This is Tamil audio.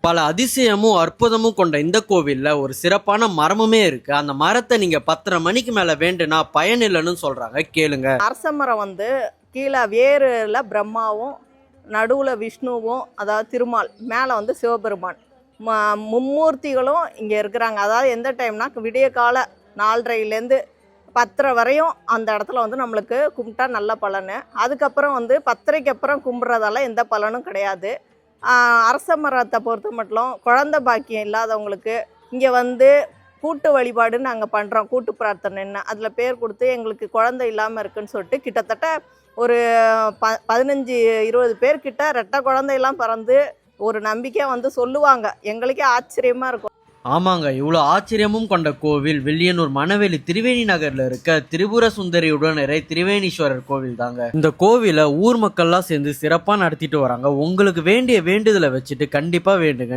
பல அதிசயமும் அற்புதமும் கொண்ட இந்த கோவில்ல ஒரு சிறப்பான மரமுமே இருக்கு. அந்த மரத்தை நீங்க 10:30 மணிக்கு மேல வேண்டுனா பயன் இல்லைன்னு சொல்றாங்க, கேளுங்க. அரச மரம் வந்து கீழே வேறுல பிரம்மாவும், நடுவில் விஷ்ணுவும், அதாவது திருமால், மேலே வந்து சிவபெருமான், மும்மூர்த்திகளும் இங்கே இருக்கிறாங்க. அதாவது எந்த டைம்னா விடிய கால 4:30லேருந்து 10:30 வரையும் அந்த இடத்துல வந்து நம்மளுக்கு கும்பிட்டா நல்ல பலன். அதுக்கப்புறம் வந்து 10:30க்கு அப்புறம் கும்பிட்றதால எந்த பலனும் கிடையாது. அரச மரத்தை பொறுத்த மட்டும் குழந்தை பாக்கியம் இல்லாதவங்களுக்கு இங்கே வந்து கூட்டு வழிபாடுன்னு நாங்கள் பண்ணுறோம். கூட்டு பிரார்த்தனைன்னு அதில் பேர் கொடுத்து எங்களுக்கு குழந்தை இல்லாமல் இருக்குன்னு சொல்லிட்டு கிட்டத்தட்ட ஒரு 15-20 பேர்கிட்ட ரெட்டை குழந்தையெல்லாம் பிறந்து ஒரு நம்பிக்கையாக வந்து சொல்லுவாங்க. எங்களுக்கே ஆச்சரியமாக இருக்கும். ஆமாங்க, இவ்வளோ ஆச்சரியமும் கொண்ட கோவில் வில்லியனூர் மணவெளி திரிவேணி நகர்ல இருக்க திரிபுர சுந்தரி உடனரை திரிவேணீஸ்வரர் கோவில் தாங்க. இந்த கோவிலை ஊர் மக்கள்லாம் சேர்ந்து சிறப்பாக நடத்திட்டு வராங்க. உங்களுக்கு வேண்டிய வேண்டுதலை வச்சுட்டு கண்டிப்பா வேண்டுங்க.